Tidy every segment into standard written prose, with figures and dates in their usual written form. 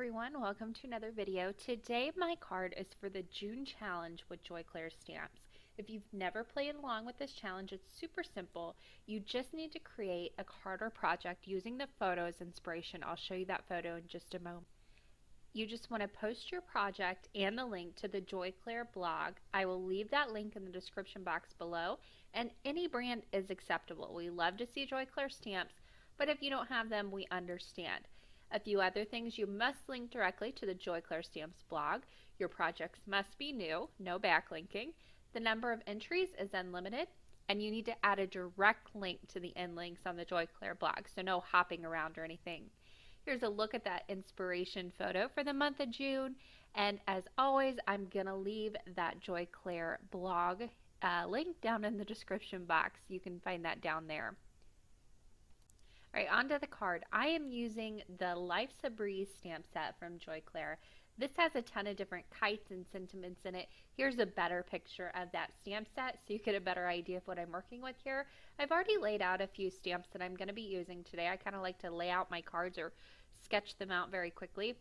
Everyone, welcome to another video. Today my card is for the June challenge with Clair stamps. If you've never played along with this challenge, it's super simple. You just need to create a card or project using the photo as inspiration. I'll show you that photo in just a moment. You just want to post your project and the link to the Clair blog. I will leave that link in the description box below, and any brand is acceptable. We love to see Clair stamps, but if you don't have them, we understand. A few other things: you must link directly to the Clair Stamps blog. Your projects must be new, no backlinking. The number of entries is unlimited, and you need to add a direct link to the end links on the Clair blog, so no hopping around or anything. Here's a look at that inspiration photo for the month of June, and as always, I'm going to leave that Clair blog link down in the description box. You can find that down there. All right, onto the card. I am using the Life's a Breeze stamp set from Clair. This has a ton of different kites and sentiments in it. Here's a better picture of that stamp set so you get a better idea of what I'm working with here. I've already laid out a few stamps that I'm going to be using today. I kind of like to lay out my cards or sketch them out very quickly.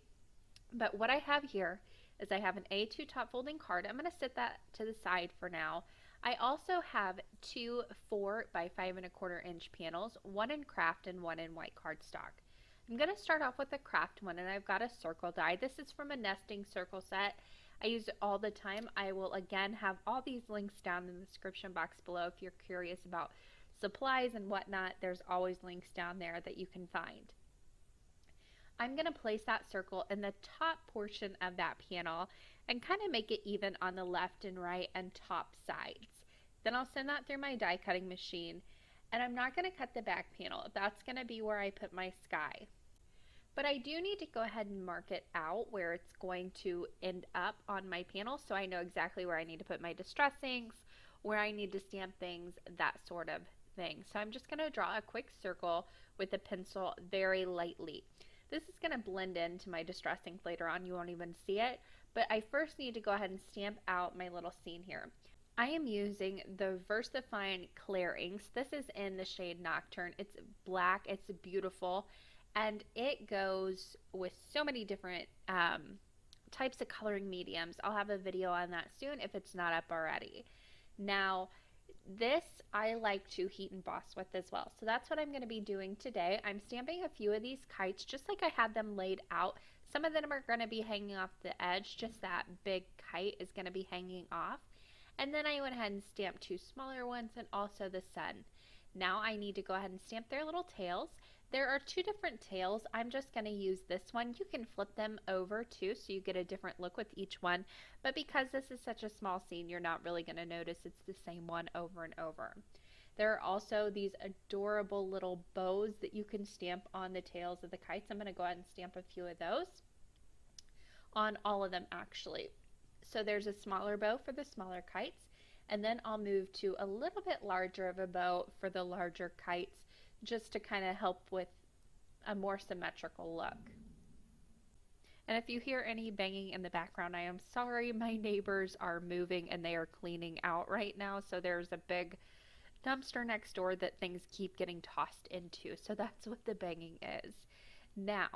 But what I have here is I have an A2 top folding card. I'm going to set that to the side for now. I also have two 4 by 5¼ inch panels, one in craft and one in white cardstock. I'm going to start off with the craft one, and I've got a circle die. This is from a nesting circle set. I use it all the time. I will again have all these links down in the description box below if you're curious about supplies and whatnot. There's always links down there that you can find. I'm going to place that circle in the top portion of that panel and kind of make it even on the left and right and top sides. Then I'll send that through my die cutting machine, and I'm not going to cut the back panel. That's going to be where I put my sky. But I do need to go ahead and mark it out where it's going to end up on my panel, so I know exactly where I need to put my distress inks, where I need to stamp things, that sort of thing. So I'm just going to draw a quick circle with a pencil very lightly. This is going to blend into my distress ink later on. You won't even see it. But I first need to go ahead and stamp out my little scene here. I am using the VersaFine Clair inks. This is in the shade Nocturne. It's black. It's beautiful. And it goes with so many different types of coloring mediums. I'll have a video on that soon if it's not up already. Now, this I like to heat emboss with as well. So that's what I'm going to be doing today. I'm stamping a few of these kites just like I had them laid out. Some of them are going to be hanging off the edge. Just that big kite is going to be hanging off. And then I went ahead and stamped two smaller ones and also the sun. Now I need to go ahead and stamp their little tails. There are two different tails. I'm just going to use this one. You can flip them over too so you get a different look with each one. But because this is such a small scene, you're not really going to notice it's the same one over and over. There are also these adorable little bows that you can stamp on the tails of the kites. I'm going to go ahead and stamp a few of those on all of them actually. So there's a smaller bow for the smaller kites, and then I'll move to a little bit larger of a bow for the larger kites, just to kind of help with a more symmetrical look. And if you hear any banging in the background, I am sorry. My neighbors are moving and they are cleaning out right now, so there's a big dumpster next door that things keep getting tossed into, so that's what the banging is. Now,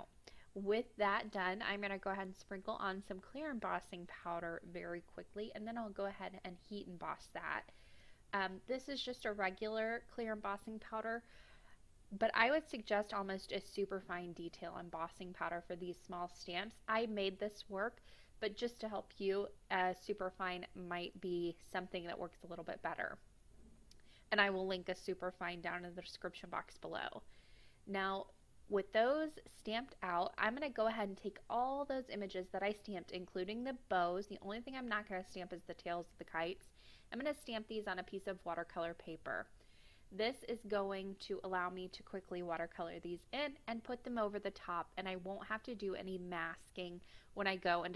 with that done, I'm going to go ahead and sprinkle on some clear embossing powder very quickly, and then I'll go ahead and heat emboss that. This is just a regular clear embossing powder, but I would suggest almost a super fine detail embossing powder for these small stamps. I made this work, but just to help you, super fine might be something that works a little bit better. And I will link a super fine down in the description box below. Now, with those stamped out, I'm going to go ahead and take all those images that I stamped, including the bows. The only thing I'm not going to stamp is the tails of the kites. I'm going to stamp these on a piece of watercolor paper. This is going to allow me to quickly watercolor these in and put them over the top, and I won't have to do any masking when I go and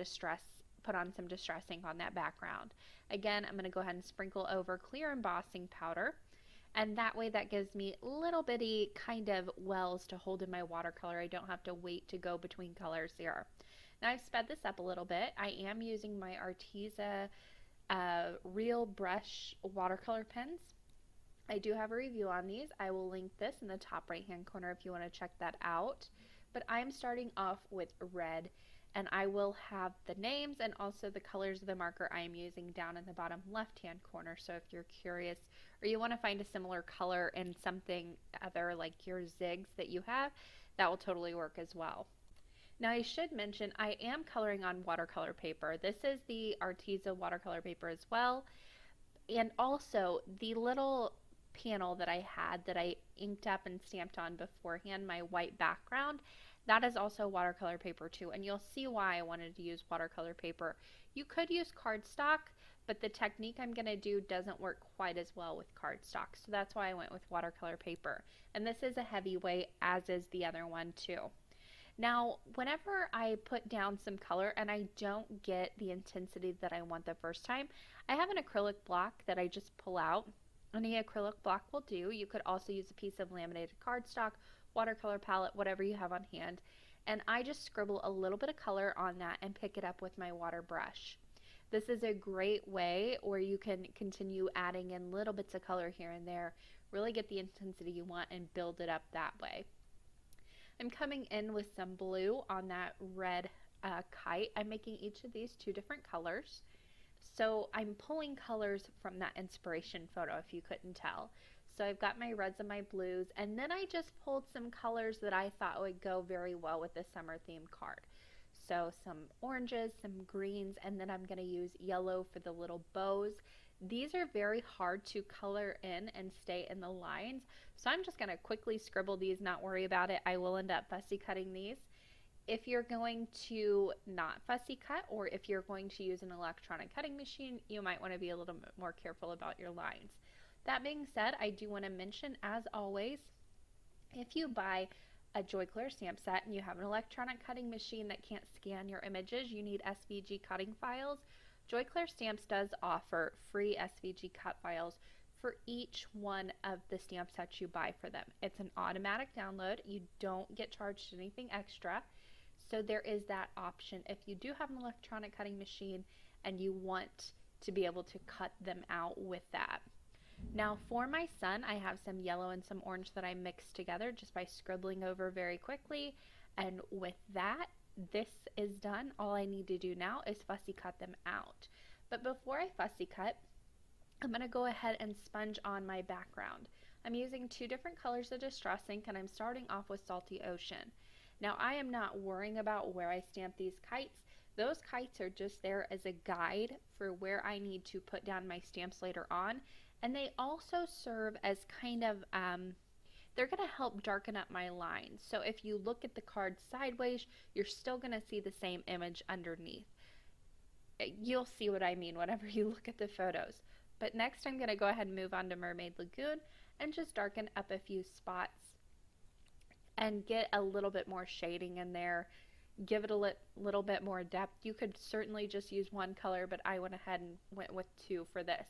put on some distress ink on that background. Again, I'm going to go ahead and sprinkle over clear embossing powder, and that way that gives me little bitty kind of wells to hold in my watercolor. I don't have to wait to go between colors here. Now I've sped this up a little bit. I am using my Arteza Real Brush watercolor pens. I do have a review on these. I will link this in the top right hand corner if you want to check that out. But I'm starting off with red, and I will have the names and also the colors of the marker I am using down in the bottom left hand corner. So if you're curious or you want to find a similar color in something other like your zigs that you have, that will totally work as well. Now I should mention I am coloring on watercolor paper. This is the Arteza watercolor paper as well. And also the little panel that I had that I inked up and stamped on beforehand, my white background, that is also watercolor paper too. And you'll see why I wanted to use watercolor paper. You could use cardstock, but the technique I'm going to do doesn't work quite as well with cardstock. So that's why I went with watercolor paper. And this is a heavyweight, as is the other one too. Now, whenever I put down some color and I don't get the intensity that I want the first time, I have an acrylic block that I just pull out. Any acrylic block will do. You could also use a piece of laminated cardstock, watercolor palette, whatever you have on hand. And I just scribble a little bit of color on that and pick it up with my water brush. This is a great way where you can continue adding in little bits of color here and there, really get the intensity you want and build it up that way. I'm coming in with some blue on that red kite. I'm making each of these 2 different colors. So I'm pulling colors from that inspiration photo if you couldn't tell. So I've got my reds and my blues, and then I just pulled some colors that I thought would go very well with the summer themed card. So some oranges, some greens, and then I'm going to use yellow for the little bows. These are very hard to color in and stay in the lines, so I'm just going to quickly scribble these, not worry about it. I will end up fussy cutting these. If you're going to not fussy cut, or if you're going to use an electronic cutting machine, you might want to be a little bit more careful about your lines. That being said, I do want to mention, as always, if you buy a Clair stamp set and you have an electronic cutting machine that can't scan your images, you need SVG cutting files. Clair Stamps does offer free SVG cut files for each one of the stamp sets you buy for them. It's an automatic download. You don't get charged anything extra. So there is that option if you do have an electronic cutting machine and you want to be able to cut them out with that. Now for my sun, I have some yellow and some orange that I mixed together just by scribbling over very quickly. And with that, this is done. All I need to do now is fussy cut them out. But before I fussy cut, I'm going to go ahead and sponge on my background. I'm using 2 different colors of Distress ink, and I'm starting off with Salty Ocean. Now I am not worrying about where I stamp these kites. Those kites are just there as a guide for where I need to put down my stamps later on. And they also serve as kind of they're going to help darken up my lines. So if you look at the card sideways, you're still going to see the same image underneath. You'll see what I mean whenever you look at the photos. But next I'm going to go ahead and move on to Mermaid Lagoon and just darken up a few spots and get a little bit more shading in there. Give it a little bit more depth. You could certainly just use 1 color, but I went ahead and went with 2 for this.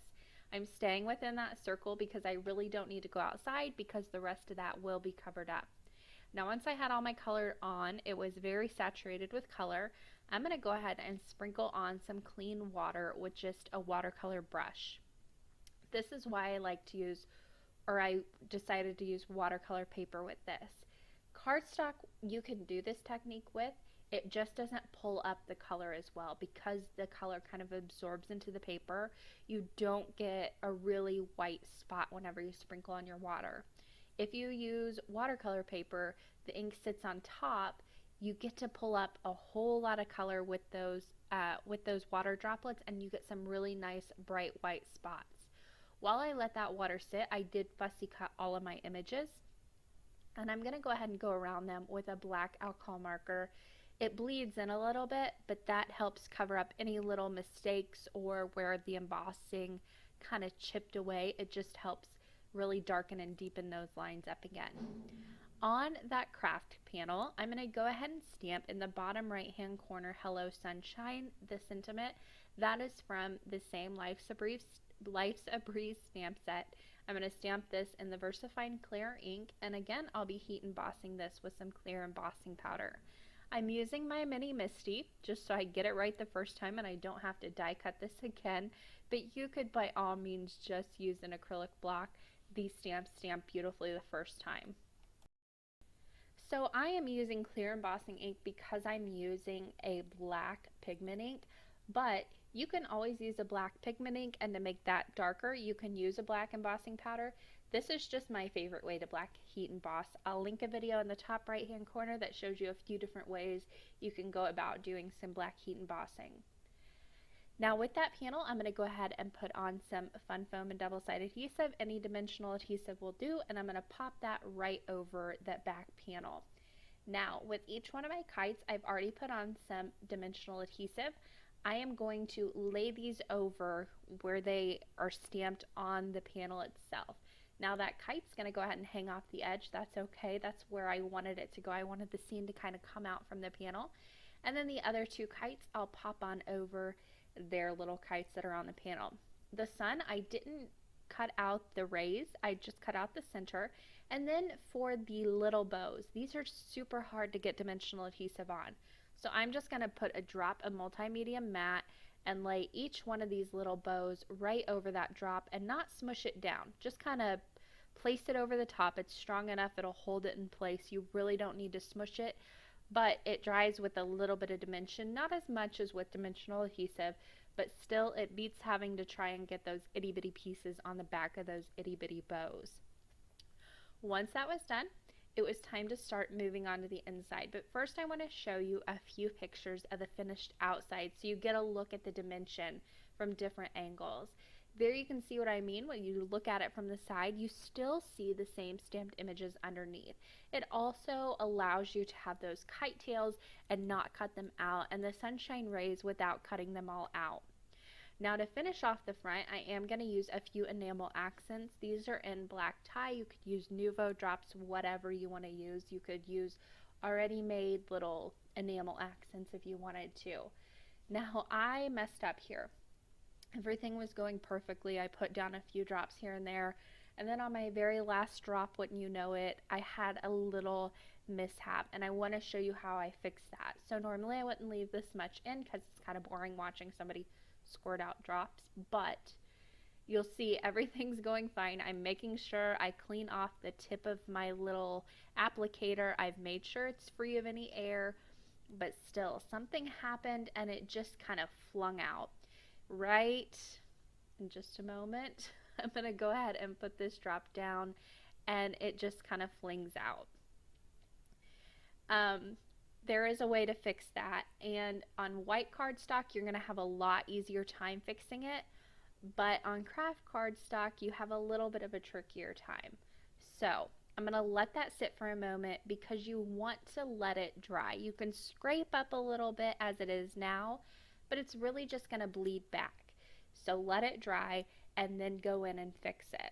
I'm staying within that circle because I really don't need to go outside because the rest of that will be covered up. Now once I had all my color on, it was very saturated with color. I'm going to go ahead and sprinkle on some clean water with just a watercolor brush. This is why I like to use, or I decided to use watercolor paper with this. Cardstock, you can do this technique with. It just doesn't pull up the color as well because the color kind of absorbs into the paper. You don't get a really white spot whenever you sprinkle on your water. If you use watercolor paper, the ink sits on top. You get to pull up a whole lot of color with those water droplets, and you get some really nice bright white spots. While I let that water sit, I did fussy cut all of my images, and I'm going to go ahead and go around them with a black alcohol marker. It bleeds in a little bit, but that helps cover up any little mistakes or where the embossing kind of chipped away. It just helps really darken and deepen those lines up again. On that craft panel, I'm going to go ahead and stamp in the bottom right hand corner, Hello Sunshine, the sentiment. That is from the same Life's a Breeze stamp set. I'm going to stamp this in the VersaFine Clair ink, and again I'll be heat embossing this with some Clair embossing powder. I'm using my mini Misty just so I get it right the first time and I don't have to die cut this again, but you could by all means just use an acrylic block. These stamps stamp beautifully the first time. So I am using clear embossing ink because I'm using a black pigment ink, but you can always use a black pigment ink, and to make that darker, you can use a black embossing powder. This is just my favorite way to black heat emboss. I'll link a video in the top right hand corner that shows you a few different ways you can go about doing some black heat embossing. Now with that panel, I'm going to go ahead and put on some fun foam and double-sided adhesive. Any dimensional adhesive will do, and I'm going to pop that right over that back panel. Now with each one of my kites, I've already put on some dimensional adhesive. I am going to lay these over where they are stamped on the panel itself. Now that kite's going to go ahead and hang off the edge. That's okay. That's where I wanted it to go. I wanted the scene to kind of come out from the panel. And then the other two kites I'll pop on over their little kites that are on the panel. The sun, I didn't cut out the rays, I just cut out the center. And then for the little bows, these are super hard to get dimensional adhesive on. So I'm just going to put a drop of multimedia matte and lay each one of these little bows right over that drop and not smush it down. Just kind of place it over the top. It's strong enough, it'll hold it in place. You really don't need to smush it, but it dries with a little bit of dimension, not as much as with dimensional adhesive, but still it beats having to try and get those itty bitty pieces on the back of those itty bitty bows. Once that was done, it was time to start moving on to the inside, but first I want to show you a few pictures of the finished outside so you get a look at the dimension from different angles. There you can see what I mean. When you look at it from the side, you still see the same stamped images underneath. It also allows you to have those kite tails and not cut them out, and the sunshine rays without cutting them all out. Now to finish off the front, I am going to use a few enamel accents. These are in black tie. You could use Nuvo drops, whatever you want to use. You could use already made little enamel accents if you wanted to. Now I messed up here. Everything was going perfectly. I put down a few drops here and there, and then on my very last drop, wouldn't you know it, I had a little mishap, and I want to show you how I fixed that. So normally I wouldn't leave this much in because it's kind of boring watching somebody squirt out drops, but you'll see everything's going fine. I'm making sure I clean off the tip of my little applicator. I've made sure it's free of any air, but still something happened and it just kind of flung out. Right in just a moment, I'm going to go ahead and put this drop down and it just kind of flings out. There is a way to fix that, and on white cardstock you're going to have a lot easier time fixing it, but on craft cardstock you have a little bit of a trickier time. So I'm going to let that sit for a moment because you want to let it dry. You can scrape up a little bit as it is now, but it's really just going to bleed back. So let it dry and then go in and fix it.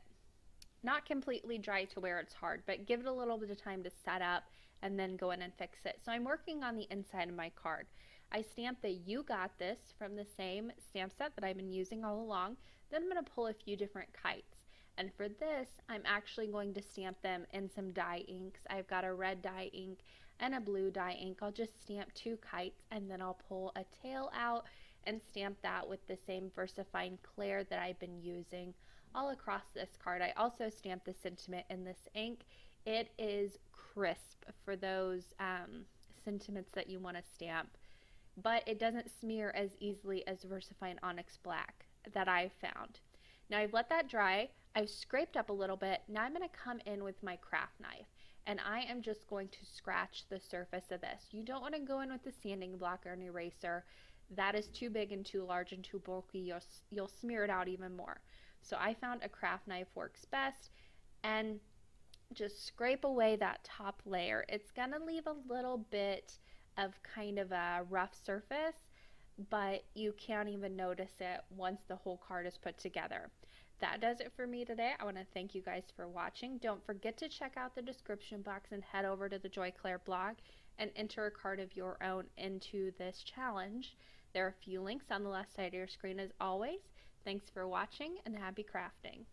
Not completely dry to where it's hard, but give it a little bit of time to set up and then go in and fix it. So I'm working on the inside of my card. I stamped the "You Got This" from the same stamp set that I've been using all along. Then I'm going to pull a few different kites. And for this, I'm actually going to stamp them in some dye inks. I've got a red dye ink and a blue dye ink. I'll just stamp two kites and then I'll pull a tail out and stamp that with the same VersaFine Clair that I've been using all across this card. I also stamped the sentiment in this ink. It is crisp for those sentiments that you want to stamp, but it doesn't smear as easily as VersaFine Onyx Black that I've found. Now I've let that dry. I've scraped up a little bit. Now I'm going to come in with my craft knife, and I am just going to scratch the surface of this. You don't want to go in with a sanding block or an eraser. That is too big and too large and too bulky. You'll smear it out even more. So I found a craft knife works best, and just scrape away that top layer. It's going to leave a little bit of kind of a rough surface, but you can't even notice it once the whole card is put together. That does it for me today. I want to thank you guys for watching. Don't forget to check out the description box and head over to the Joy Clair blog and enter a card of your own into this challenge. There are a few links on the left side of your screen as always. Thanks for watching and happy crafting.